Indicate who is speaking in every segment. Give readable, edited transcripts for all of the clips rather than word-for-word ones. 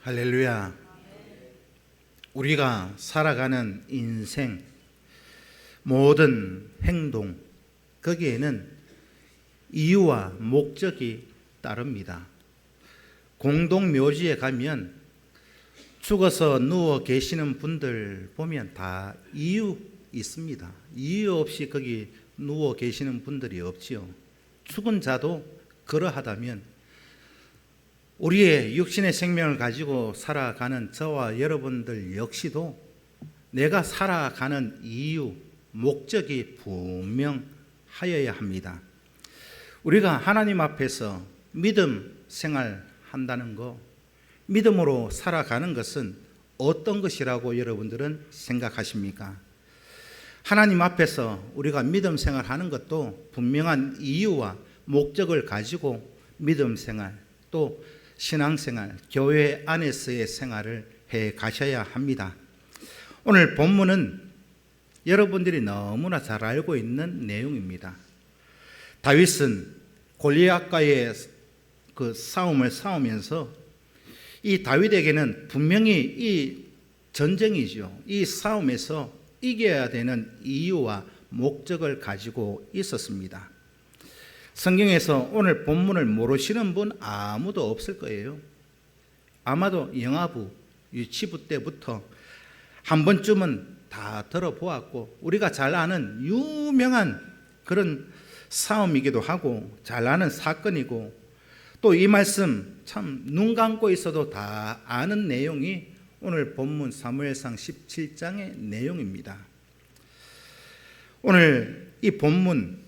Speaker 1: 할렐루야. 우리가 살아가는 인생, 모든 행동, 거기에는 이유와 목적이 따릅니다. 공동묘지에 가면 죽어서 누워 계시는 분들 보면 다 이유 있습니다. 이유 없이 거기 누워 계시는 분들이 없지요. 죽은 자도 그러하다면 우리의 육신의 생명을 가지고 살아가는 저와 여러분들 역시도 내가 살아가는 이유, 목적이 분명하여야 합니다. 우리가 하나님 앞에서 믿음 생활한다는 거, 믿음으로 살아가는 것은 어떤 것이라고 여러분들은 생각하십니까? 하나님 앞에서 우리가 믿음 생활하는 것도 분명한 이유와 목적을 가지고 믿음 생활, 또 신앙생활, 교회 안에서의 생활을 해 가셔야 합니다. 오늘 본문은 여러분들이 너무나 잘 알고 있는 내용입니다. 다윗은 골리앗과의 그 싸움을 싸우면서 이 다윗에게는 분명히 이 전쟁이죠. 이 싸움에서 이겨야 되는 이유와 목적을 가지고 있었습니다. 성경에서 오늘 본문을 모르시는 분 아무도 없을 거예요. 아마도 영아부, 유치부 때부터 한 번쯤은 다 들어보았고 우리가 잘 아는 유명한 그런 싸움이기도 하고 잘 아는 사건이고 또 이 말씀 참 눈 감고 있어도 다 아는 내용이 오늘 본문 사무엘상 17장의 내용입니다. 오늘 이 본문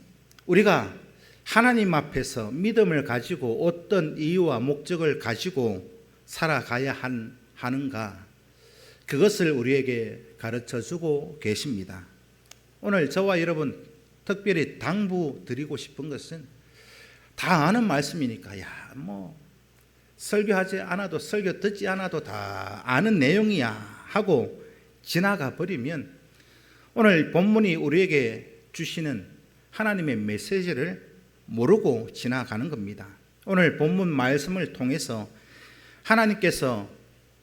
Speaker 1: 우리가 하나님 앞에서 믿음을 가지고 어떤 이유와 목적을 가지고 살아가야 하는가, 그것을 우리에게 가르쳐주고 계십니다. 오늘 저와 여러분 특별히 당부드리고 싶은 것은 다 아는 말씀이니까 설교하지 않아도 설교 듣지 않아도 다 아는 내용이야 하고 지나가 버리면 오늘 본문이 우리에게 주시는 하나님의 메시지를 모르고 지나가는 겁니다. 오늘 본문 말씀을 통해서 하나님께서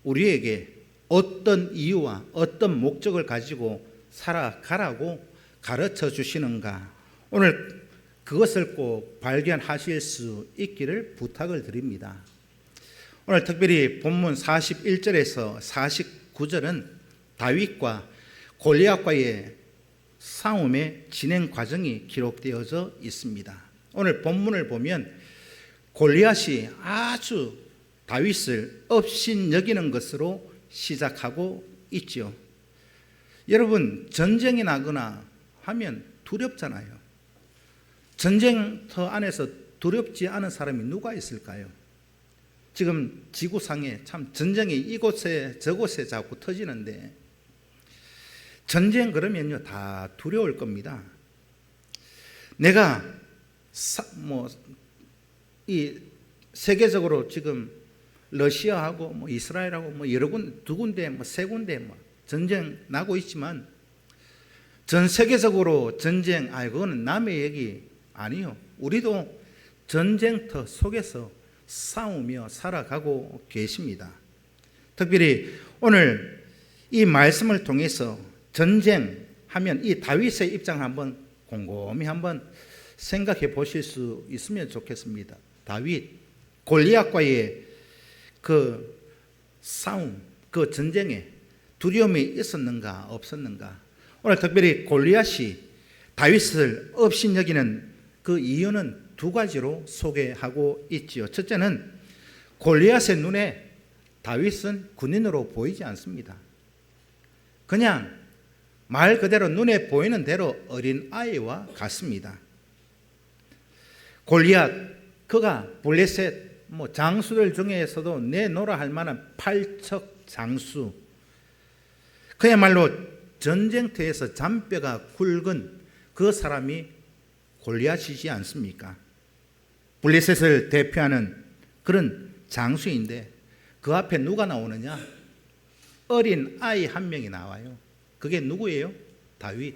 Speaker 1: 우리에게 어떤 이유와 어떤 목적을 가지고 살아가라고 가르쳐 주시는가, 오늘 그것을 꼭 발견하실 수 있기를 부탁을 드립니다. 오늘 특별히 본문 41절에서 49절은 다윗과 골리앗과의 싸움의 진행 과정이 기록되어져 있습니다. 오늘 본문을 보면 골리앗이 아주 다윗을 업신여기는 것으로 시작하고 있죠. 여러분, 전쟁이 나거나 하면 두렵잖아요. 전쟁터 안에서 두렵지 않은 사람이 누가 있을까요? 지금 지구상에 참 전쟁이 이곳에 저곳에 자꾸 터지는데 전쟁 그러면요 다 두려울 겁니다. 내가 이 세계적으로 지금 러시아하고 이스라엘하고 여러 두 군데 세 군데 전쟁 나고 있지만 전 세계적으로 전쟁 그거는 남의 얘기 아니요. 우리도 전쟁터 속에서 싸우며 살아가고 계십니다. 특별히 오늘 이 말씀을 통해서 전쟁하면 이 다윗의 입장을 한번 곰곰이 한번 생각해 보실 수 있으면 좋겠습니다. 다윗, 골리앗과의 그 싸움, 그 전쟁에 두려움이 있었는가 없었는가. 오늘 특별히 골리앗이 다윗을 업신여기는 그 이유는 두 가지로 소개하고 있지요. 첫째는 골리앗의 눈에 다윗은 군인으로 보이지 않습니다. 그냥 말 그대로 눈에 보이는 대로 어린 아이와 같습니다. 골리앗, 그가 블레셋 장수들 중에서도 내노라 할 만한 팔척 장수, 그야말로 전쟁터에서 잔뼈가 굵은 그 사람이 골리앗이지 않습니까? 블레셋을 대표하는 그런 장수인데 그 앞에 누가 나오느냐? 어린 아이 한 명이 나와요. 그게 누구예요? 다윗.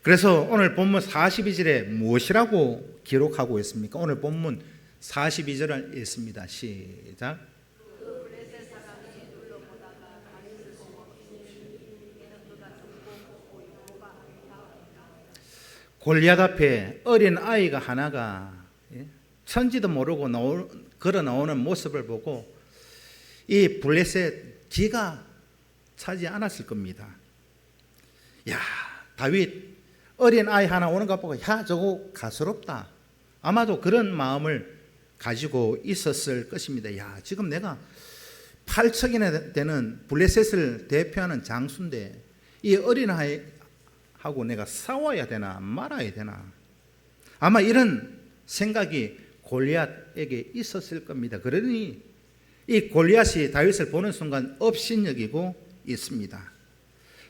Speaker 1: 그래서 오늘 본문 42절에 무엇이라고 기록하고 있습니까? 오늘 본문 42절을 읽습니다. 시작. 골리앗 앞에 어린 아이가 하나가 천지도 모르고 걸어 나오는 모습을 보고 이 블레셋 기가 차지 않았을 겁니다. 야, 다윗 어린 아이 하나 오는 것 보고 야, 저거 가스롭다. 아마도 그런 마음을 가지고 있었을 것입니다. 야, 지금 내가 8척이나 되는 블레셋을 대표하는 장수인데 이 어린 아이하고 내가 싸워야 되나 말아야 되나. 아마 이런 생각이 골리앗에게 있었을 겁니다. 그러니 이 골리앗이 다윗을 보는 순간 업신여기고 있습니다.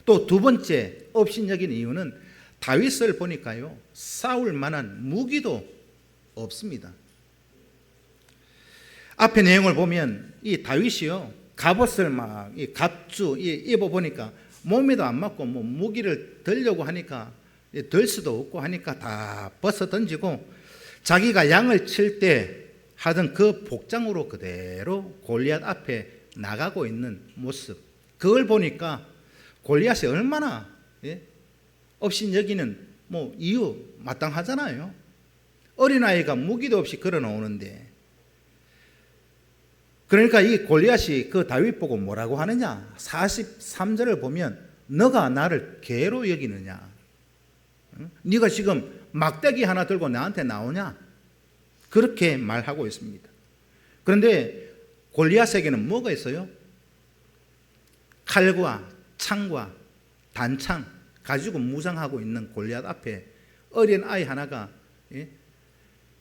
Speaker 1: 또 두 번째 업신여긴 이유는 다윗을 보니까요, 싸울 만한 무기도 없습니다. 앞에 내용을 보면 이 다윗이요, 갑옷을 막 이 갑주 입어 보니까 몸에도 안 맞고 뭐 무기를 들려고 하니까 들 수도 없고 하니까 다 벗어 던지고 자기가 양을 칠 때 하던 그 복장으로 그대로 골리앗 앞에 나가고 있는 모습, 그걸 보니까 골리앗이 얼마나 업신여기는 뭐 이유 마땅하잖아요. 어린아이가 무기도 없이 걸어 나오는데, 그러니까 이 골리앗이 그 다윗 보고 뭐라고 하느냐, 43절을 보면 너가 나를 개로 여기느냐, 네가 지금 막대기 하나 들고 나한테 나오냐, 그렇게 말하고 있습니다. 그런데 골리앗에게는 뭐가 있어요? 칼과 창과 단창 가지고 무장하고 있는 골리앗 앞에 어린 아이 하나가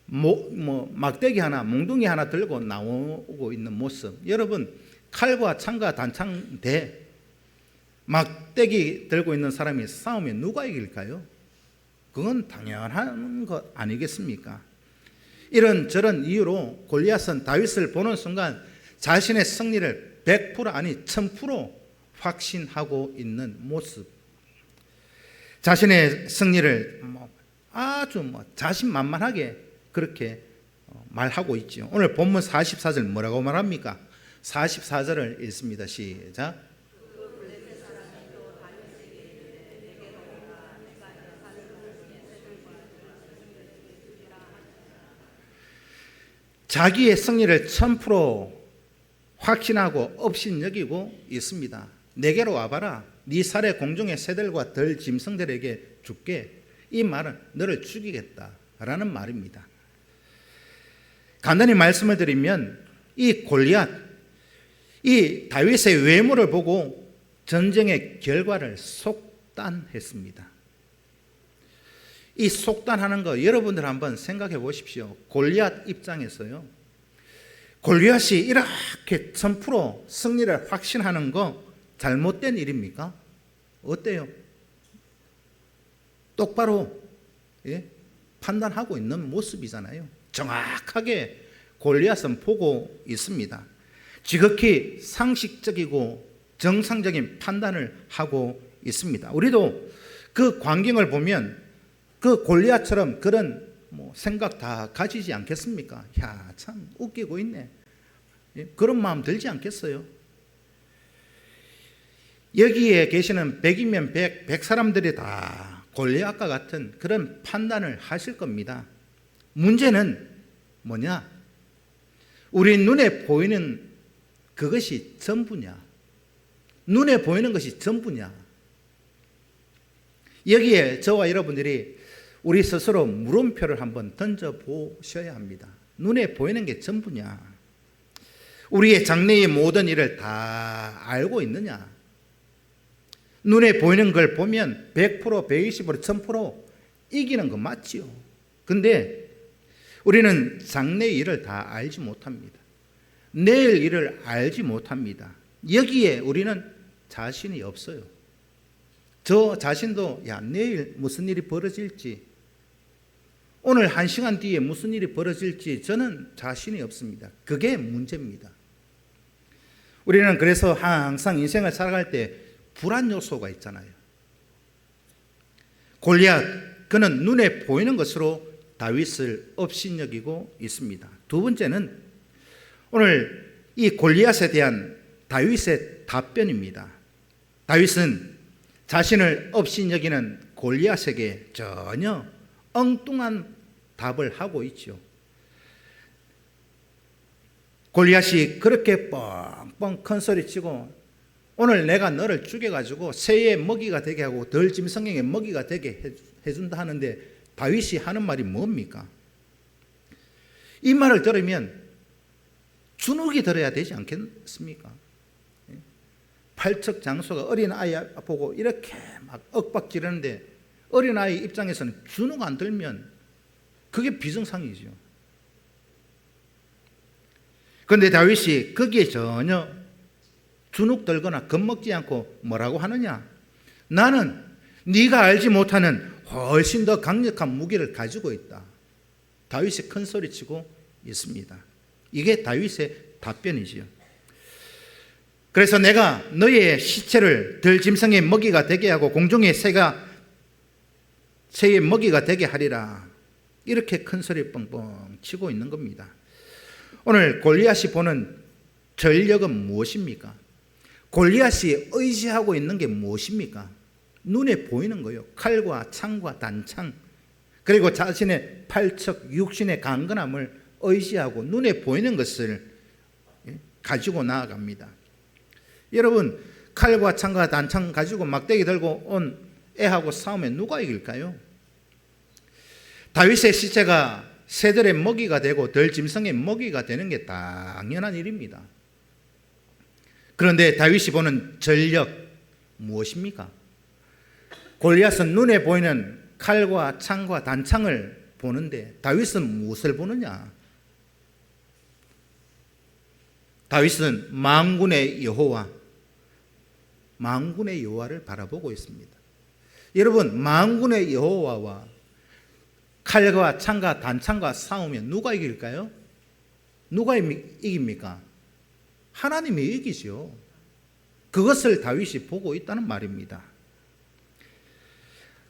Speaker 1: 막대기 하나, 몽둥이 하나 들고 나오고 있는 모습. 여러분, 칼과 창과 단창 대 막대기 들고 있는 사람이 싸우면 누가 이길까요? 그건 당연한 것 아니겠습니까? 이런저런 이유로 골리앗은 다윗을 보는 순간 자신의 승리를 100% 아니 1000% 확신하고 있는 모습. 자신의 승리를 아주 자신만만하게 그렇게 말하고 있죠. 오늘 본문 44절 뭐라고 말합니까? 44절을 읽습니다. 시작. 자기의 승리를 1000% 확신하고 업신여기고 있습니다. 내게로 와봐라. 네 살에 공중의 새들과 들 짐승들에게 줄게. 이 말은 너를 죽이겠다라는 말입니다. 간단히 말씀을 드리면 이 골리앗, 이 다윗의 외모를 보고 전쟁의 결과를 속단했습니다. 이 속단하는 거 여러분들 한번 생각해 보십시오. 골리앗 입장에서요, 골리앗이 이렇게 1000% 승리를 확신하는 거 잘못된 일입니까? 어때요? 똑바로 판단하고 있는 모습이잖아요. 정확하게 골리앗은 보고 있습니다. 지극히 상식적이고 정상적인 판단을 하고 있습니다. 우리도 그 광경을 보면 그 골리앗처럼 그런 생각 다 가지지 않겠습니까? 야, 참 웃기고 있네. 그런 마음 들지 않겠어요? 여기에 계시는 100이면 100 사람들이 다 골리앗과 같은 그런 판단을 하실 겁니다. 문제는 뭐냐? 우리 눈에 보이는 그것이 전부냐? 눈에 보이는 것이 전부냐? 여기에 저와 여러분들이 우리 스스로 물음표를 한번 던져보셔야 합니다. 눈에 보이는 게 전부냐? 우리의 장래의 모든 일을 다 알고 있느냐? 눈에 보이는 걸 보면 100%, 120%, 1000% 이기는 거 맞지요. 근데 우리는 장래의 일을 다 알지 못합니다. 내일 일을 알지 못합니다. 여기에 우리는 자신이 없어요. 저 자신도 내일 무슨 일이 벌어질지, 오늘 1시간 뒤에 무슨 일이 벌어질지 저는 자신이 없습니다. 그게 문제입니다. 우리는 그래서 항상 인생을 살아갈 때 불안 요소가 있잖아요. 골리앗, 그는 눈에 보이는 것으로 다윗을 업신여기고 있습니다. 두 번째는 오늘 이 골리앗에 대한 다윗의 답변입니다. 다윗은 자신을 업신여기는 골리앗에게 전혀 엉뚱한 답을 하고 있죠. 골리앗이 그렇게 뻥뻥 큰 소리 치고 오늘 내가 너를 죽여가지고 새의 먹이가 되게 하고 덜짐승에게 먹이가 되게 해준다 하는데 다윗이 하는 말이 뭡니까? 이 말을 들으면 주눅이 들어야 되지 않겠습니까? 팔척 장소가 어린아이 보고 이렇게 막 윽박지르는데 어린아이 입장에서는 주눅 안 들면 그게 비정상이죠. 그런데 다윗이 거기에 전혀 주눅 들거나 겁먹지 않고 뭐라고 하느냐? 나는 네가 알지 못하는 훨씬 더 강력한 무기를 가지고 있다. 다윗이 큰 소리치고 있습니다. 이게 다윗의 답변이지요. 그래서 내가 너의 시체를 들짐승의 먹이가 되게 하고 공중의 새의 먹이가 되게 하리라. 이렇게 큰 소리 뻥뻥 치고 있는 겁니다. 오늘 골리앗이 보는 전력은 무엇입니까? 골리앗이 의지하고 있는 게 무엇입니까? 눈에 보이는 거예요. 칼과 창과 단창, 그리고 자신의 팔척 육신의 강건함을 의지하고 눈에 보이는 것을 가지고 나아갑니다. 여러분, 칼과 창과 단창 가지고 막대기 들고 온 애하고 싸우면 누가 이길까요? 다윗의 시체가 새들의 먹이가 되고 들짐승의 먹이가 되는 게 당연한 일입니다. 그런데 다윗이 보는 전력 무엇입니까? 골리앗은 눈에 보이는 칼과 창과 단창을 보는데 다윗은 무엇을 보느냐? 다윗은 만군의 여호와를 바라보고 있습니다. 여러분, 만군의 여호와와 칼과 창과 단창과 싸우면 누가 이길까요? 누가 이깁니까? 하나님이 이기죠. 그것을 다윗이 보고 있다는 말입니다.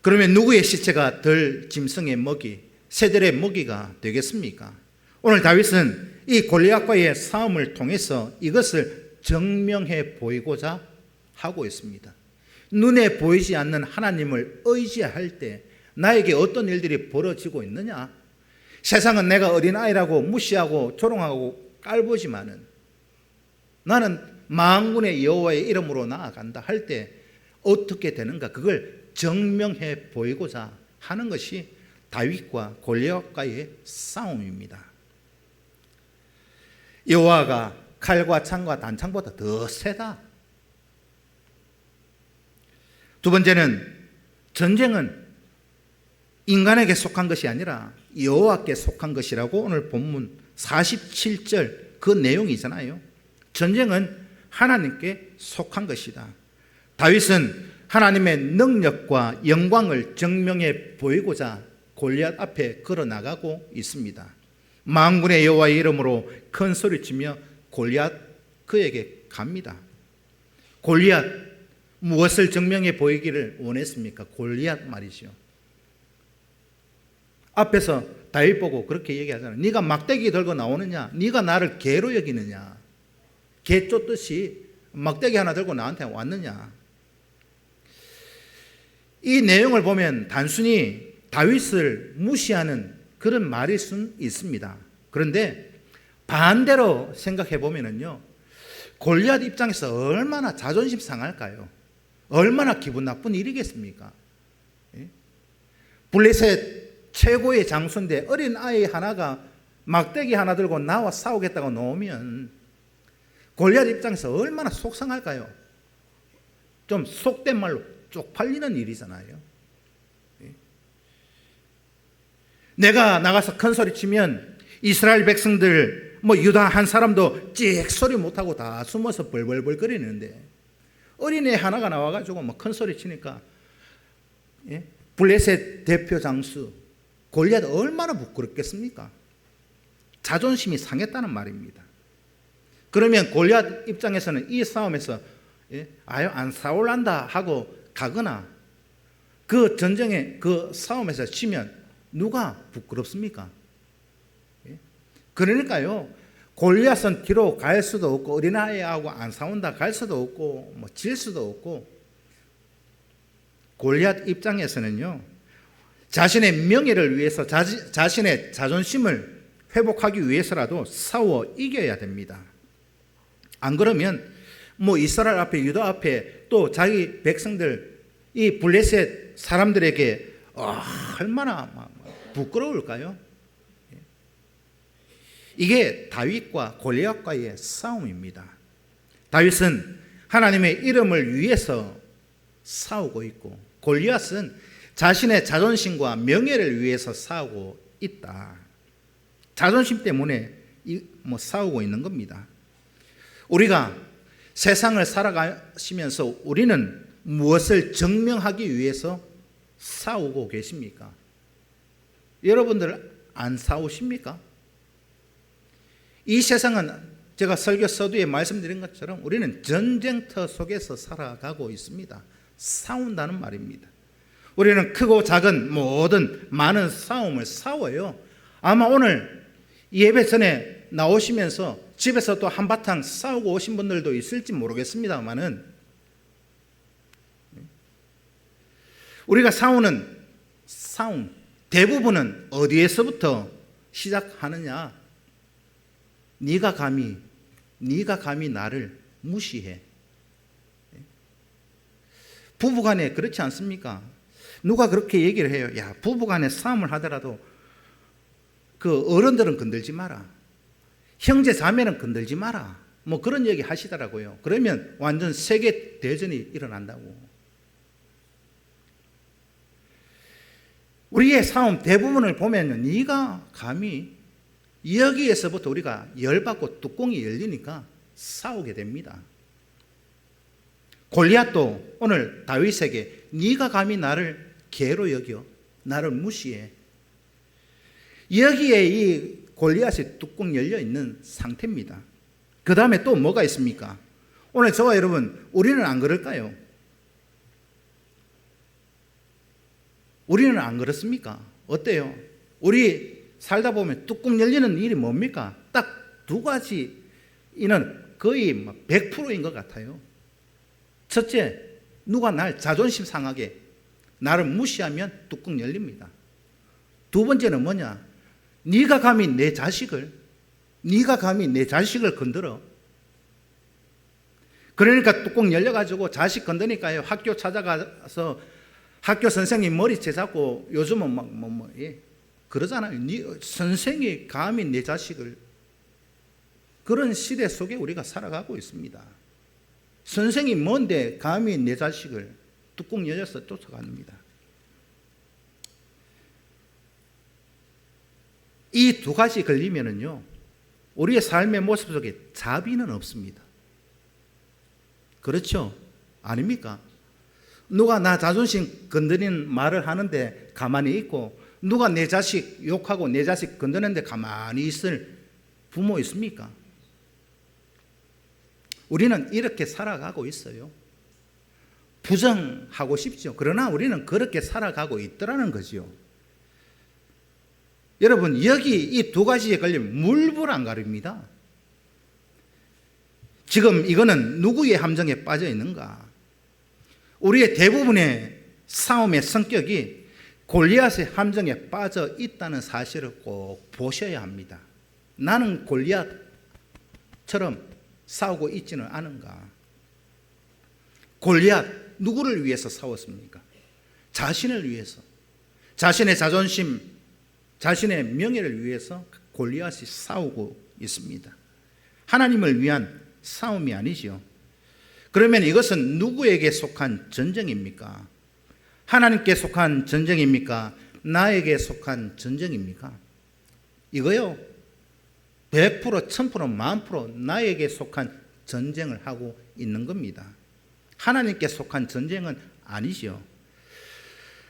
Speaker 1: 그러면 누구의 시체가 덜 짐승의 먹이, 새들의 먹이가 되겠습니까? 오늘 다윗은 이 골리앗과의 싸움을 통해서 이것을 증명해 보이고자 하고 있습니다. 눈에 보이지 않는 하나님을 의지할 때 나에게 어떤 일들이 벌어지고 있느냐? 세상은 내가 어린아이라고 무시하고 조롱하고 깔보지만은 나는 만군의 여호와의 이름으로 나아간다 할 때 어떻게 되는가? 그걸 증명해 보이고자 하는 것이 다윗과 골리앗과의 싸움입니다. 여호와가 칼과 창과 단창보다 더 세다. 두 번째는 전쟁은 인간에게 속한 것이 아니라 여호와께 속한 것이라고 오늘 본문 47절 그 내용이잖아요. 전쟁은 하나님께 속한 것이다. 다윗은 하나님의 능력과 영광을 증명해 보이고자 골리앗 앞에 걸어나가고 있습니다. 만군의 여호와의 이름으로 큰 소리치며 골리앗 그에게 갑니다. 골리앗 무엇을 증명해 보이기를 원했습니까? 골리앗 말이죠. 앞에서 다윗 보고 그렇게 얘기하잖아요. 네가 막대기 들고 나오느냐? 네가 나를 개로 여기느냐? 개 쫓듯이 막대기 하나 들고 나한테 왔느냐? 이 내용을 보면 단순히 다윗을 무시하는 그런 말일 수는 있습니다. 그런데 반대로 생각해 보면은요, 골리앗 입장에서 얼마나 자존심 상할까요? 얼마나 기분 나쁜 일이겠습니까? 블레셋 최고의 장수인데 어린 아이 하나가 막대기 하나 들고 나와 싸우겠다고 나오면 골리앗 입장에서 얼마나 속상할까요? 좀 속된 말로 쪽팔리는 일이잖아요. 내가 나가서 큰 소리 치면 이스라엘 백성들 유다 한 사람도 찍 소리 못하고 다 숨어서 벌벌벌 거리는데 어린애 하나가 나와가지고 큰 소리 치니까 블레셋 대표 장수 골리앗 얼마나 부끄럽겠습니까? 자존심이 상했다는 말입니다. 그러면 골리앗 입장에서는 이 싸움에서 아유 안 싸울란다 하고 가거나 그 전쟁에 그 싸움에서 지면 누가 부끄럽습니까? 그러니까요, 골리앗은 뒤로 갈 수도 없고 어린아이하고 안 싸운다 갈 수도 없고 질 수도 없고 골리앗 입장에서는요, 자신의 명예를 위해서 자신의 자존심을 회복하기 위해서라도 싸워 이겨야 됩니다. 안 그러면 뭐 이스라엘 앞에 유다 앞에 또 자기 백성들 이 블레셋 사람들에게 얼마나 부끄러울까요? 이게 다윗과 골리앗과의 싸움입니다. 다윗은 하나님의 이름을 위해서 싸우고 있고 골리앗은 자신의 자존심과 명예를 위해서 싸우고 있다. 자존심 때문에 싸우고 있는 겁니다. 우리가 세상을 살아가시면서 우리는 무엇을 증명하기 위해서 싸우고 계십니까? 여러분들 안 싸우십니까? 이 세상은 제가 설교 서두에 말씀드린 것처럼 우리는 전쟁터 속에서 살아가고 있습니다. 싸운다는 말입니다. 우리는 크고 작은 모든 많은 싸움을 싸워요. 아마 오늘 예배 전에 나오시면서 집에서 또 한바탕 싸우고 오신 분들도 있을지 모르겠습니다만은 우리가 싸우는 싸움 대부분은 어디에서부터 시작하느냐? 네가 감히 나를 무시해. 부부간에 그렇지 않습니까? 누가 그렇게 얘기를 해요. 야, 부부간에 싸움을 하더라도 그 어른들은 건들지 마라. 형제 자매는 건들지 마라. 뭐 그런 얘기 하시더라고요. 그러면 완전 세계 대전이 일어난다고. 우리의 싸움 대부분을 보면 네가 감히 여기에서부터 우리가 열받고 뚜껑이 열리니까 싸우게 됩니다. 골리앗도 오늘 다윗에게 네가 감히 나를 개로 여겨 나를 무시해. 여기에 이 골리앗의 뚜껑 열려 있는 상태입니다. 그 다음에 또 뭐가 있습니까? 오늘 저와 여러분 우리는 안 그럴까요? 우리는 안 그렇습니까? 어때요? 우리 살다 보면 뚜껑 열리는 일이 뭡니까? 딱 두 가지는 거의 100%인 것 같아요. 첫째, 누가 날 자존심 상하게 나를 무시하면 뚜껑 열립니다. 두 번째는 뭐냐? 네가 감히 내 자식을 건드려. 그러니까 뚜껑 열려가지고 자식 건드니까요. 학교 찾아가서 학교 선생님 머리채 잡고 요즘은 그러잖아요. 선생이 감히 내 자식을. 그런 시대 속에 우리가 살아가고 있습니다. 선생이 뭔데 감히 내 자식을. 뚜껑 열려서 쫓아갑니다. 이 두 가지 걸리면은요, 우리의 삶의 모습 속에 자비는 없습니다. 그렇죠? 아닙니까? 누가 나 자존심 건드리는 말을 하는데 가만히 있고, 누가 내 자식 욕하고 내 자식 건드리는데 가만히 있을 부모 있습니까? 우리는 이렇게 살아가고 있어요. 부정하고 싶죠. 그러나 우리는 그렇게 살아가고 있더라는 거죠. 여러분, 여기 이 두 가지에 걸리면 물불 안 가립니다. 지금 이거는 누구의 함정에 빠져 있는가? 우리의 대부분의 싸움의 성격이 골리앗의 함정에 빠져 있다는 사실을 꼭 보셔야 합니다. 나는 골리앗처럼 싸우고 있지는 않은가? 골리앗 누구를 위해서 싸웠습니까? 자신을 위해서, 자신의 자존심, 자신의 명예를 위해서 골리앗이 싸우고 있습니다. 하나님을 위한 싸움이 아니지요. 그러면 이것은 누구에게 속한 전쟁입니까? 하나님께 속한 전쟁입니까? 나에게 속한 전쟁입니까? 이거요, 100%, 1000%, 만프로 나에게 속한 전쟁을 하고 있는 겁니다. 하나님께 속한 전쟁은 아니죠.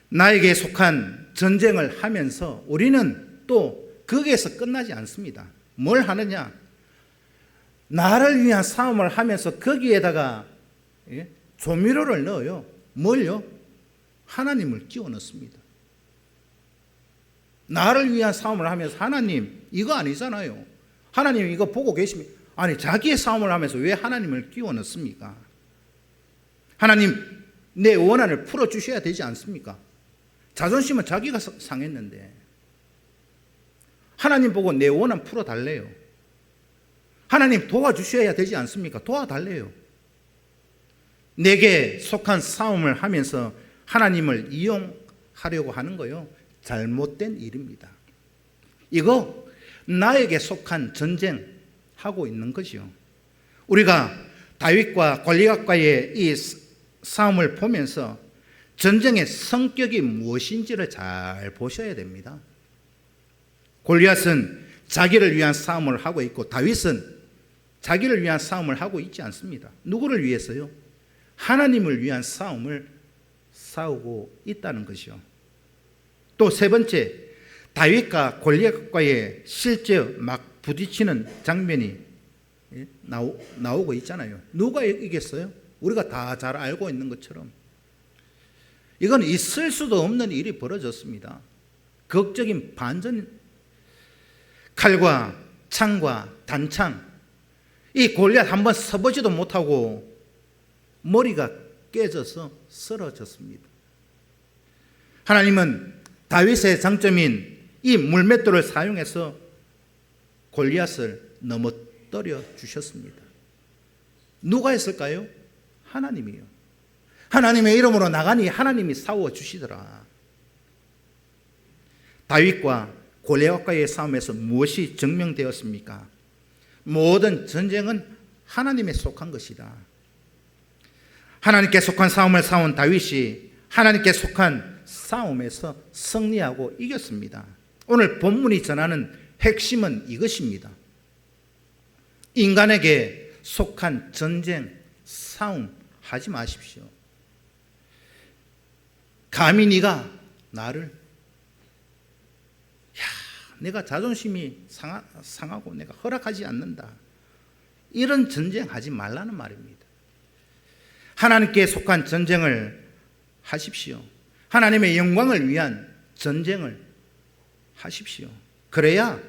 Speaker 1: 나에게 속한 전쟁을 하면서 우리는 또 거기에서 끝나지 않습니다. 뭘 하느냐? 나를 위한 싸움을 하면서 거기에다가 조미료를 넣어요. 뭘요? 하나님을 끼워 넣습니다. 나를 위한 싸움을 하면서 하나님 이거 아니잖아요. 하나님 이거 보고 계시면, 아니 자기의 싸움을 하면서 왜 하나님을 끼워 넣습니까? 하나님 내 원한을 풀어주셔야 되지 않습니까? 자존심은 자기가 상했는데 하나님 보고 내 원한 풀어달래요. 하나님 도와주셔야 되지 않습니까? 도와달래요. 내게 속한 싸움을 하면서 하나님을 이용하려고 하는 거요, 잘못된 일입니다. 이거 나에게 속한 전쟁하고 있는 거죠. 우리가 다윗과 골리앗과의 이 싸움을 보면서 전쟁의 성격이 무엇인지를 잘 보셔야 됩니다. 골리앗은 자기를 위한 싸움을 하고 있고 다윗은 자기를 위한 싸움을 하고 있지 않습니다. 누구를 위해서요? 하나님을 위한 싸움을 싸우고 있다는 것이요. 또 세 번째, 다윗과 골리앗과의 실제 막 부딪히는 장면이 나오고 있잖아요. 누가 이겼어요? 우리가 다 잘 알고 있는 것처럼 이건 있을 수도 없는 일이 벌어졌습니다. 극적인 반전, 칼과 창과 단창, 이 골리앗 한번 서보지도 못하고 머리가 깨져서 쓰러졌습니다. 하나님은 다윗의 장점인 이 물맷돌을 사용해서 골리앗을 넘어뜨려 주셨습니다. 누가 했을까요? 하나님이요. 하나님의 이름으로 나가니 하나님이 싸워 주시더라. 다윗과 골리앗과의 싸움에서 무엇이 증명되었습니까? 모든 전쟁은 하나님에 속한 것이다. 하나님께 속한 싸움을 싸운 다윗이 하나님께 속한 싸움에서 승리하고 이겼습니다. 오늘 본문이 전하는 핵심은 이것입니다. 인간에게 속한 전쟁, 싸움 하지 마십시오. 감히 네가 나를, 내가 자존심이 상하고 내가 허락하지 않는다, 이런 전쟁 하지 말라는 말입니다. 하나님께 속한 전쟁을 하십시오. 하나님의 영광을 위한 전쟁을 하십시오. 그래야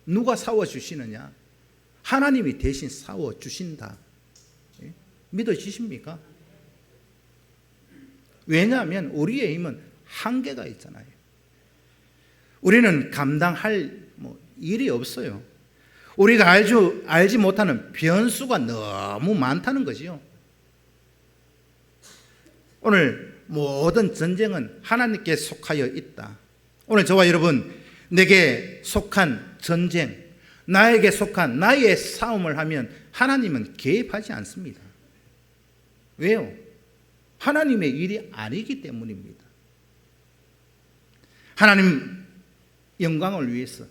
Speaker 1: 누가 싸워주시느냐? 하나님이 대신 싸워주신다. 믿어지십니까? 왜냐하면 우리의 힘은 한계가 있잖아요. 우리는 감당할 일이 없어요. 우리가 알지 못하는 변수가 너무 많다는 거지요. 오늘 모든 전쟁은 하나님께 속하여 있다. 오늘 저와 여러분, 내게 속한 전쟁, 나에게 속한 나의 싸움을 하면 하나님은 개입하지 않습니다. 왜요? 하나님의 일이 아니기 때문입니다. 하나님 영광을 위해서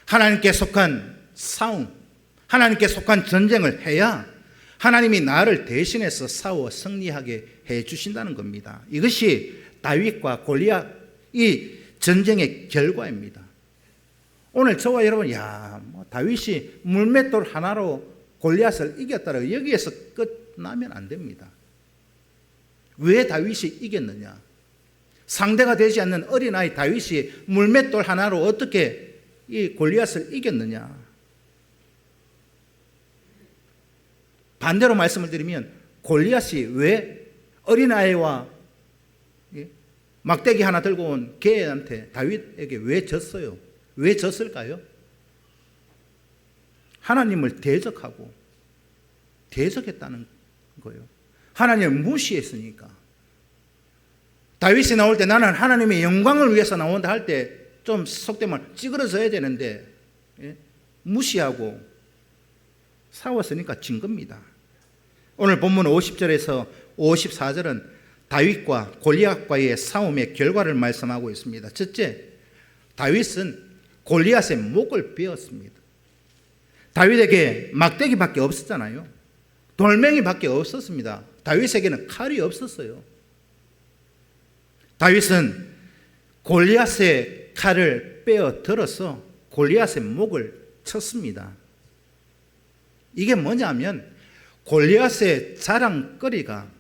Speaker 1: 하나님께 속한 싸움, 하나님께 속한 전쟁을 해야 하나님이 나를 대신해서 싸워 승리하게 해 주신다는 겁니다. 이것이 다윗과 골리앗 이 전쟁의 결과입니다. 오늘 저와 여러분, 다윗이 물맷돌 하나로 골리앗을 이겼다고 여기에서 끝나면 안 됩니다. 왜 다윗이 이겼느냐? 상대가 되지 않는 어린아이 다윗이 물맷돌 하나로 어떻게 이 골리앗을 이겼느냐? 반대로 말씀을 드리면 골리앗이 왜 어린아이와 막대기 하나 들고 온 개한테 다윗에게 왜 졌어요? 왜 졌을까요? 하나님을 대적했다는 거예요. 하나님을 무시했으니까. 다윗이 나올 때 나는 하나님의 영광을 위해서 나온다 할 때 좀 속된 말 찌그러져야 되는데 무시하고 싸웠으니까 진 겁니다. 오늘 본문 50절에서 54절은 다윗과 골리앗과의 싸움의 결과를 말씀하고 있습니다. 첫째, 다윗은 골리앗의 목을 베었습니다. 다윗에게 막대기밖에 없었잖아요. 돌멩이밖에 없었습니다. 다윗에게는 칼이 없었어요. 다윗은 골리앗의 칼을 빼어 들어서 골리앗의 목을 쳤습니다. 이게 뭐냐면 골리앗의 자랑거리가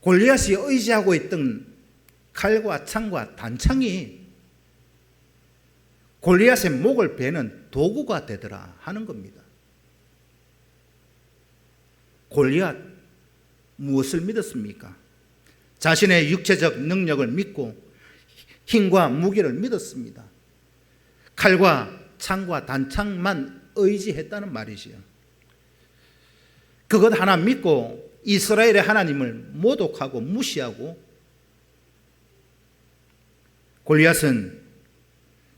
Speaker 1: 골리앗이 의지하고 있던 칼과 창과 단창이 골리앗의 목을 베는 도구가 되더라 하는 겁니다. 골리앗 무엇을 믿었습니까? 자신의 육체적 능력을 믿고 힘과 무기를 믿었습니다. 칼과 창과 단창만 의지했다는 말이지요. 그것 하나 믿고 이스라엘의 하나님을 모독하고 무시하고 골리앗은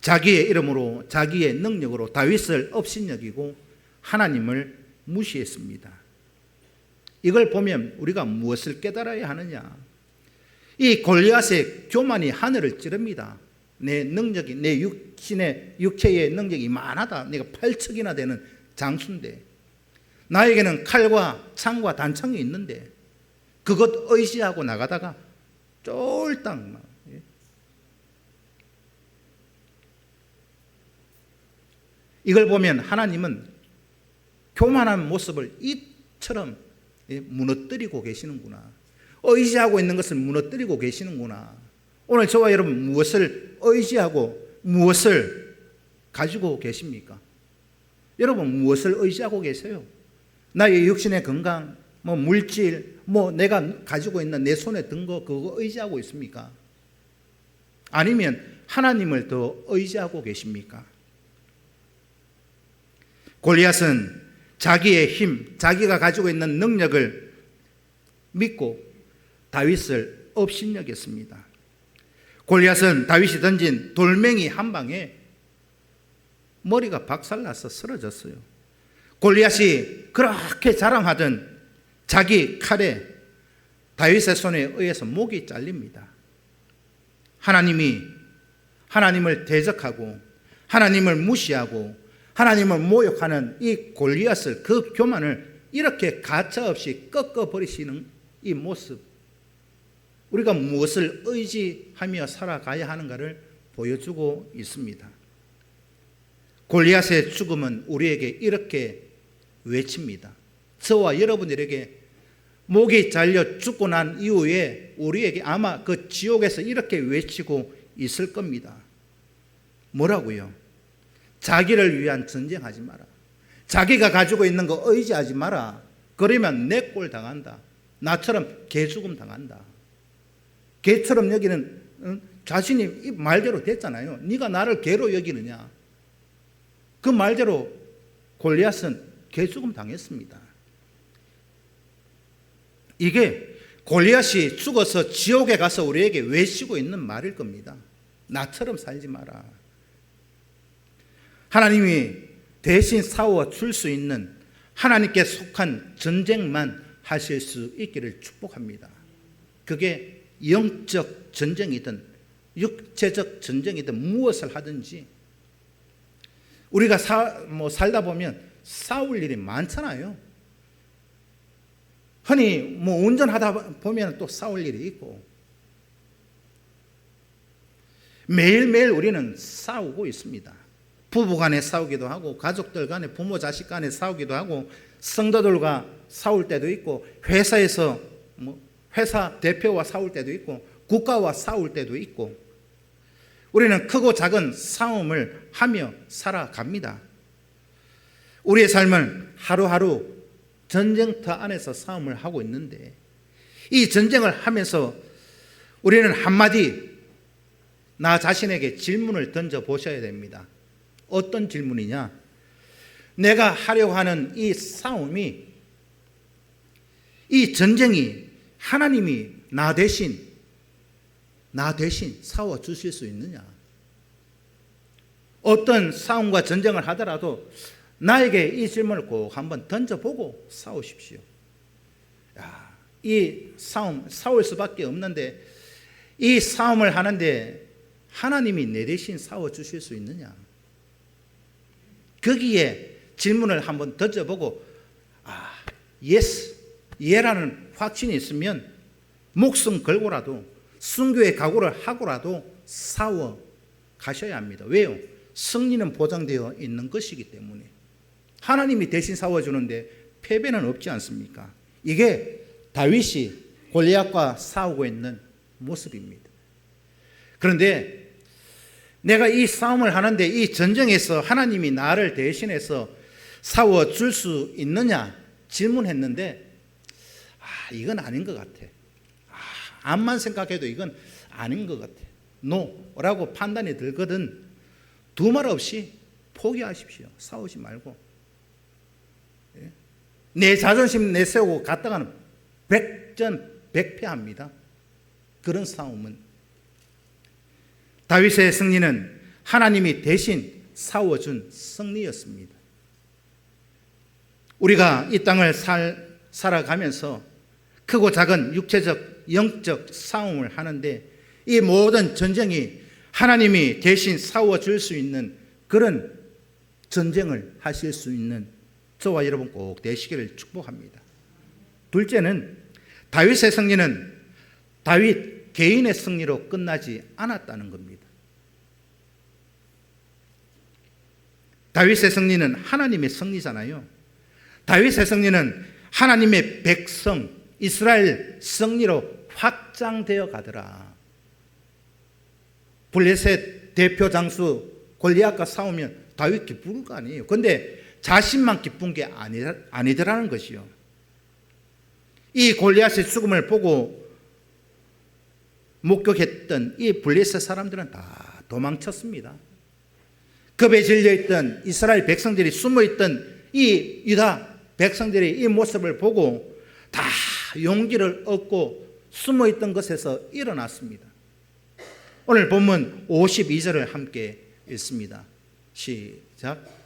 Speaker 1: 자기의 이름으로 자기의 능력으로 다윗을 업신여기고 하나님을 무시했습니다. 이걸 보면 우리가 무엇을 깨달아야 하느냐? 이 골리앗의 교만이 하늘을 찌릅니다. 내 능력이, 내 육체의 능력이 많하다. 내가 8척이나 되는 장수인데 나에게는 칼과 창과 단창이 있는데 그것 의지하고 나가다가 쫄딱 막 이걸 보면 하나님은 교만한 모습을 이처럼 무너뜨리고 계시는구나. 의지하고 있는 것을 무너뜨리고 계시는구나. 오늘 저와 여러분 무엇을 의지하고 무엇을 가지고 계십니까? 여러분 무엇을 의지하고 계세요? 나의 육신의 건강, 물질, 내가 가지고 있는 내 손에 든 거 그거 의지하고 있습니까? 아니면 하나님을 더 의지하고 계십니까? 골리앗은 자기의 힘, 자기가 가지고 있는 능력을 믿고 다윗을 업신여겼습니다. 골리앗은 다윗이 던진 돌멩이 한 방에 머리가 박살나서 쓰러졌어요. 골리앗이 그렇게 자랑하던 자기 칼에 다윗의 손에 의해서 목이 잘립니다. 하나님을 대적하고 하나님을 무시하고 하나님을 모욕하는 이 골리앗을, 그 교만을 이렇게 가차없이 꺾어버리시는 이 모습, 우리가 무엇을 의지하며 살아가야 하는가를 보여주고 있습니다. 골리앗의 죽음은 우리에게 이렇게 외칩니다. 저와 여러분들에게 목이 잘려 죽고 난 이후에 우리에게 아마 그 지옥에서 이렇게 외치고 있을 겁니다. 뭐라고요? 자기를 위한 전쟁하지 마라. 자기가 가지고 있는 거 의지하지 마라. 그러면 내 꼴 당한다. 나처럼 개 죽음 당한다. 개처럼 여기는 자신이 말대로 됐잖아요. 네가 나를 개로 여기느냐. 그 말대로 골리앗은 개 죽음 당했습니다. 이게 골리앗이 죽어서 지옥에 가서 우리에게 외치고 있는 말일 겁니다. 나처럼 살지 마라. 하나님이 대신 싸워 줄 수 있는 하나님께 속한 전쟁만 하실 수 있기를 축복합니다. 그게 영적 전쟁이든 육체적 전쟁이든 무엇을 하든지 우리가 살다 보면 싸울 일이 많잖아요. 흔히 운전하다 보면 또 싸울 일이 있고 매일매일 우리는 싸우고 있습니다. 부부 간에 싸우기도 하고 가족들 간에 부모 자식 간에 싸우기도 하고 성도들과 싸울 때도 있고 회사에서 회사 대표와 싸울 때도 있고 국가와 싸울 때도 있고 우리는 크고 작은 싸움을 하며 살아갑니다. 우리의 삶은 하루하루 전쟁터 안에서 싸움을 하고 있는데 이 전쟁을 하면서 우리는 한마디 나 자신에게 질문을 던져보셔야 됩니다. 어떤 질문이냐? 내가 하려고 하는 이 싸움이, 이 전쟁이 하나님이 나 대신 싸워 주실 수 있느냐? 어떤 싸움과 전쟁을 하더라도 나에게 이 질문을 꼭 한번 던져보고 싸우십시오. 이 싸울 수밖에 없는데 이 싸움을 하는데 하나님이 내 대신 싸워 주실 수 있느냐? 거기에 질문을 한번 던져보고 예스, 예라는 확신이 있으면 목숨 걸고라도 순교의 각오를 하고라도 싸워 가셔야 합니다. 왜요? 승리는 보장되어 있는 것이기 때문에. 하나님이 대신 싸워주는데 패배는 없지 않습니까? 이게 다윗이 골리앗과 싸우고 있는 모습입니다. 그런데 내가 이 싸움을 하는데 이 전쟁에서 하나님이 나를 대신해서 싸워줄 수 있느냐 질문했는데 이건 아닌 것 같아. 암만 생각해도 이건 아닌 것 같아. 노라고 판단이 들거든 두 말 없이 포기하십시오. 싸우지 말고. 내 자존심 내세우고 갔다가는 백전백패합니다. 그런 싸움은. 다윗의 승리는 하나님이 대신 싸워준 승리였습니다. 우리가 이 땅을 살아가면서 크고 작은 육체적, 영적 싸움을 하는데 이 모든 전쟁이 하나님이 대신 싸워줄 수 있는 그런 전쟁을 하실 수 있는 저와 여러분 꼭 되시기를 축복합니다. 둘째는 다윗의 승리는 다윗 개인의 승리로 끝나지 않았다는 겁니다. 다윗의 승리는 하나님의 승리잖아요. 다윗의 승리는 하나님의 백성 이스라엘 승리로 확장되어 가더라. 블레셋 대표 장수 골리앗과 싸우면 다윗 기쁜 거 아니에요. 그런데 자신만 기쁜 게 아니더라는 것이요. 이 골리앗의 죽음을 보고 목격했던 이 블레셋 사람들은 다 도망쳤습니다. 겁에 질려있던 이스라엘 백성들이 숨어있던 이 유다 백성들이 이 모습을 보고 다 용기를 얻고 숨어있던 것에서 일어났습니다. 오늘 본문 52절을 함께 읽습니다. 시작.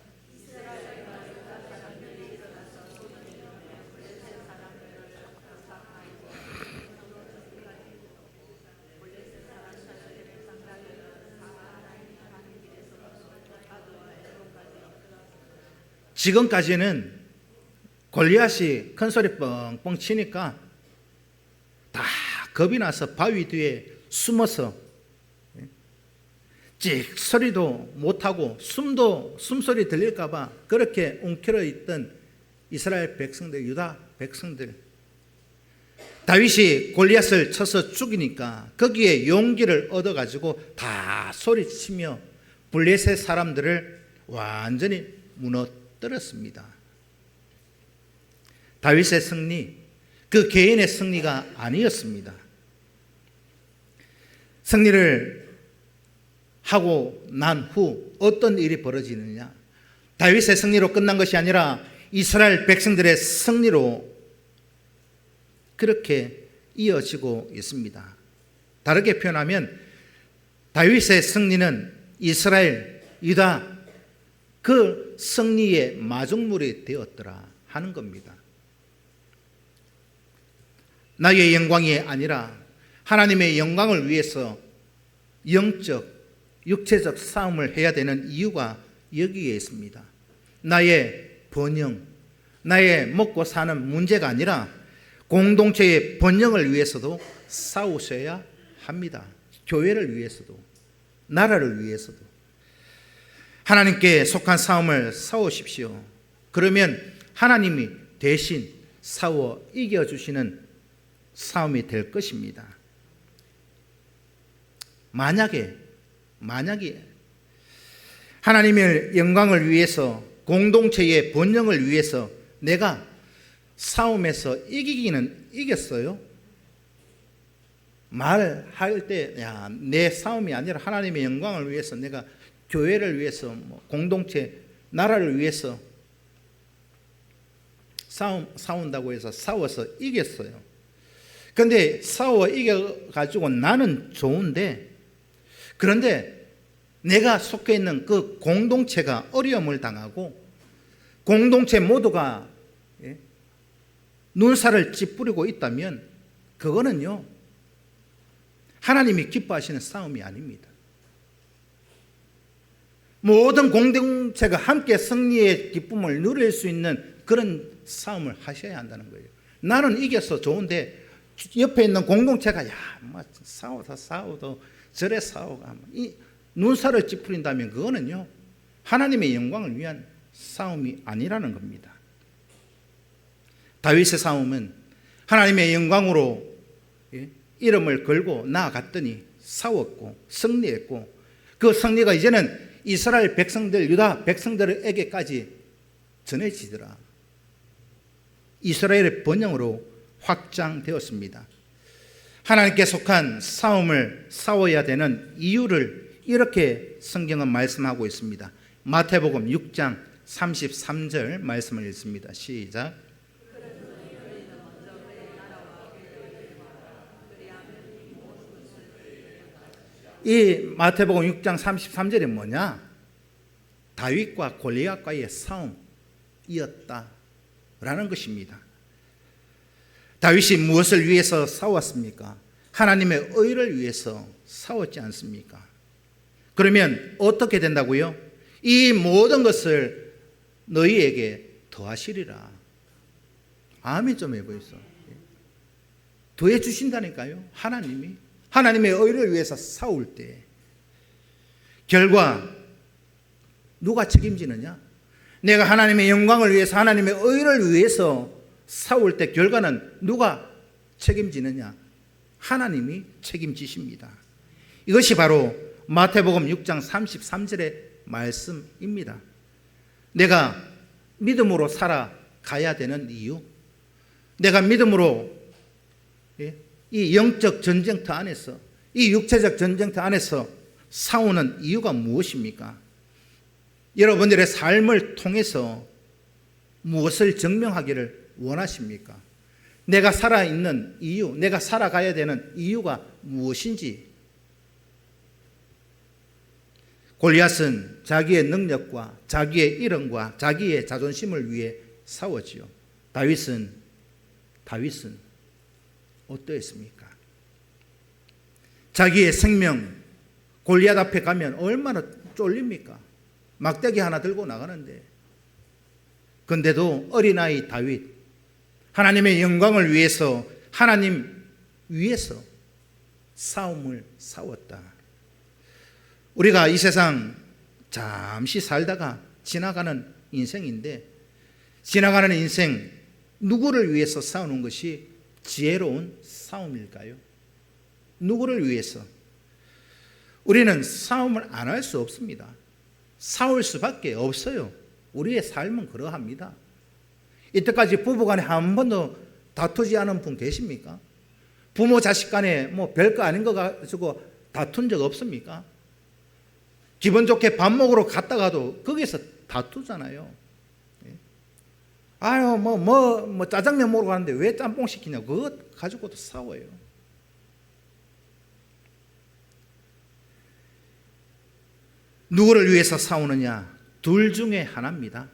Speaker 1: 지금까지는 골리앗이 큰 소리 뻥뻥 치니까 다 겁이 나서 바위 뒤에 숨어서 찍 소리도 못하고 숨소리 들릴까 봐 그렇게 웅크려 있던 이스라엘 백성들, 유다 백성들. 다윗이 골리앗을 쳐서 죽이니까 거기에 용기를 얻어가지고 다 소리치며 블레셋 사람들을 완전히 무너뜨렸습니다. 다윗의 승리, 그 개인의 승리가 아니었습니다. 승리를 하고 난 후 어떤 일이 벌어지느냐? 다윗의 승리로 끝난 것이 아니라 이스라엘 백성들의 승리로 그렇게 이어지고 있습니다. 다르게 표현하면 다윗의 승리는 이스라엘, 유다 그 승리의 마중물이 되었더라 하는 겁니다. 나의 영광이 아니라 하나님의 영광을 위해서 영적, 육체적 싸움을 해야 되는 이유가 여기에 있습니다. 나의 번영, 나의 먹고 사는 문제가 아니라 공동체의 번영을 위해서도 싸우셔야 합니다. 교회를 위해서도, 나라를 위해서도. 하나님께 속한 싸움을 싸우십시오. 그러면 하나님이 대신 싸워 이겨주시는 싸움이 될 것입니다. 만약에 하나님의 영광을 위해서 공동체의 번영을 위해서 내가 싸움에서 이기기는 이겼어요. 말할 때 내 싸움이 아니라 하나님의 영광을 위해서 내가 교회를 위해서 공동체 나라를 위해서 싸운다고 해서 싸워서 이겼어요. 그런데 싸워 이겨가지고 나는 좋은데 그런데 내가 속해 있는 그 공동체가 어려움을 당하고 공동체 모두가 눈살을 찌푸리고 있다면 그거는요 하나님이 기뻐하시는 싸움이 아닙니다. 모든 공동체가 함께 승리의 기쁨을 누릴 수 있는 그런 싸움을 하셔야 한다는 거예요. 나는 이겨서 좋은데 옆에 있는 공동체가 싸워도 저래 싸우가 이 눈살을 찌푸린다면 그거는요 하나님의 영광을 위한 싸움이 아니라는 겁니다. 다윗의 싸움은 하나님의 영광으로 이름을 걸고 나아갔더니 싸웠고 승리했고 그 승리가 이제는 이스라엘 백성들, 유다 백성들에게까지 전해지더라. 이스라엘의 번영으로 확장되었습니다. 하나님께 속한 싸움을 싸워야 되는 이유를 이렇게 성경은 말씀하고 있습니다. 마태복음 6장 33절 말씀을 읽습니다. 시작. 이 마태복음 6장 33절이 뭐냐? 다윗과 골리앗과의 싸움이었다라는 것입니다. 다윗이 무엇을 위해서 싸웠습니까? 하나님의 의를 위해서 싸웠지 않습니까? 그러면 어떻게 된다고요? 이 모든 것을 너희에게 더하시리라. 아멘 좀 해보이소. 더해 주신다니까요. 하나님의 의를 위해서 싸울 때 결과 누가 책임지느냐? 내가 하나님의 영광을 위해서, 하나님의 의를 위해서 싸울 때 결과는 누가 책임지느냐? 하나님이 책임지십니다. 이것이 바로 마태복음 6장 33절의 말씀입니다. 내가 믿음으로 살아가야 되는 이유, 내가 믿음으로 이 영적 전쟁터 안에서, 이 육체적 전쟁터 안에서 싸우는 이유가 무엇입니까? 여러분들의 삶을 통해서 무엇을 증명하기를 원하십니까? 내가 살아있는 이유, 내가 살아가야 되는 이유가 무엇인지. 골리앗은 자기의 능력과 자기의 이름과 자기의 자존심을 위해 싸웠지요. 다윗은 어떠했습니까? 자기의 생명, 골리앗 앞에 가면 얼마나 쫄립니까? 막대기 하나 들고 나가는데. 근데도 어린아이 다윗, 하나님의 영광을 위해서, 하나님 위해서 싸움을 싸웠다. 우리가 이 세상 잠시 살다가 지나가는 인생인데, 지나가는 인생 누구를 위해서 싸우는 것이 지혜로운 싸움일까요? 누구를 위해서? 우리는 싸움을 안 할 수 없습니다. 싸울 수밖에 없어요. 우리의 삶은 그러합니다. 이때까지 부부간에 한 번도 다투지 않은 분 계십니까? 부모 자식 간에 뭐 별거 아닌 거 가지고 다툰 적 없습니까? 기분 좋게 밥 먹으러 갔다가도 거기서 다투잖아요. 아유 뭐 짜장면 먹으러 가는데 왜 짬뽕 시키냐고 그거 가지고도 싸워요. 누구를 위해서 싸우느냐? 둘 중에 하나입니다.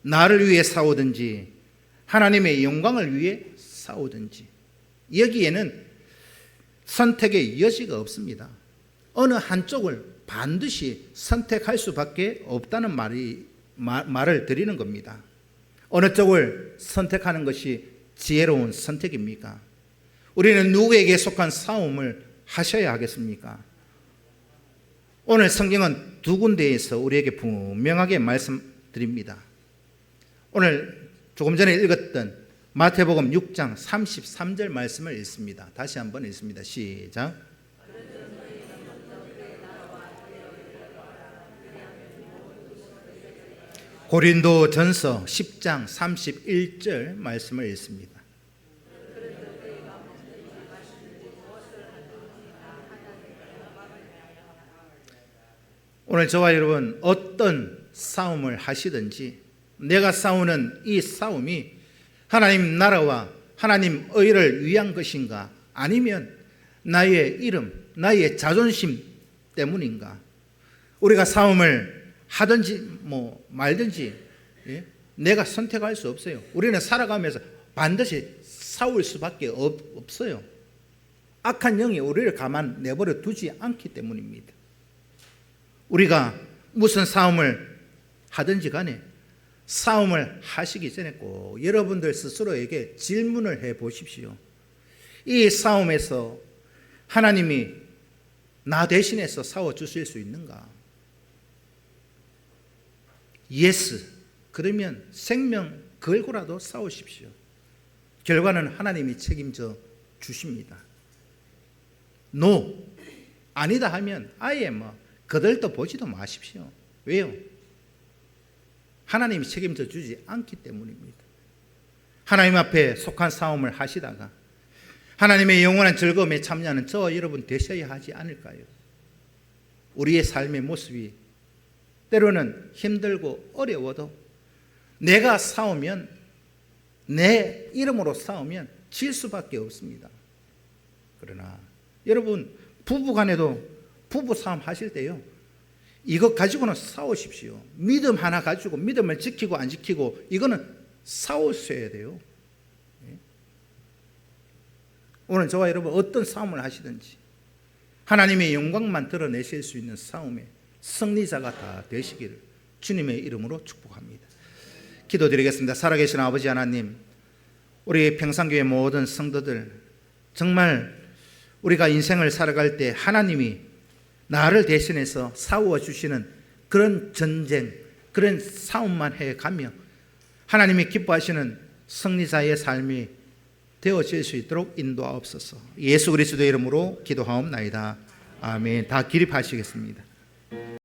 Speaker 1: 나를 위해 싸우든지 하나님의 영광을 위해 싸우든지. 여기에는 선택의 여지가 없습니다. 어느 한쪽을 반드시 선택할 수밖에 없다는 말을 드리는 겁니다. 어느 쪽을 선택하는 것이 지혜로운 선택입니까? 우리는 누구에게 속한 싸움을 하셔야 하겠습니까? 오늘 성경은 두 군데에서 우리에게 분명하게 말씀드립니다. 오늘 조금 전에 읽었던 마태복음 6장 33절 말씀을 읽습니다. 다시 한번 읽습니다. 시작. 고린도전서 10장 31절 말씀을 읽습니다. 오늘 저와 여러분 어떤 싸움을 하시든지 내가 싸우는 이 싸움이 하나님 나라와 하나님 의를 위한 것인가, 아니면 나의 이름, 나의 자존심 때문인가? 우리가 싸움을 하든지 말든지 내가 선택할 수 없어요. 우리는 살아가면서 반드시 싸울 수밖에 없어요. 악한 영이 우리를 가만 내버려 두지 않기 때문입니다. 우리가 무슨 싸움을 하든지 간에 싸움을 하시기 전에 꼭 여러분들 스스로에게 질문을 해 보십시오. 이 싸움에서 하나님이 나 대신해서 싸워 주실 수 있는가? 예스. 그러면 생명 걸고라도 싸우십시오. 결과는 하나님이 책임져 주십니다. 노. 아니다 하면 아예 거들떠 보지도 마십시오. 왜요? 하나님이 책임져 주지 않기 때문입니다. 하나님 앞에 속한 싸움을 하시다가 하나님의 영원한 즐거움에 참여하는 저와 여러분 되셔야 하지 않을까요? 우리의 삶의 모습이 때로는 힘들고 어려워도 내가 싸우면, 내 이름으로 싸우면 질 수밖에 없습니다. 그러나 여러분, 부부간에도 부부싸움 하실 때요, 이것 가지고는 싸우십시오. 믿음 하나 가지고 믿음을 지키고 안 지키고 이거는 싸우셔야 돼요. 오늘 저와 여러분 어떤 싸움을 하시든지 하나님의 영광만 드러내실 수 있는 싸움의 승리자가 다 되시기를 주님의 이름으로 축복합니다. 기도드리겠습니다. 살아계신 아버지 하나님, 우리 평산교회 모든 성도들, 정말 우리가 인생을 살아갈 때 하나님이 나를 대신해서 싸워주시는 그런 전쟁, 그런 싸움만 해가며 하나님이 기뻐하시는 승리자의 삶이 되어질 수 있도록 인도하옵소서. 예수 그리스도의 이름으로 기도하옵나이다. 아멘. 다 기립하시겠습니다.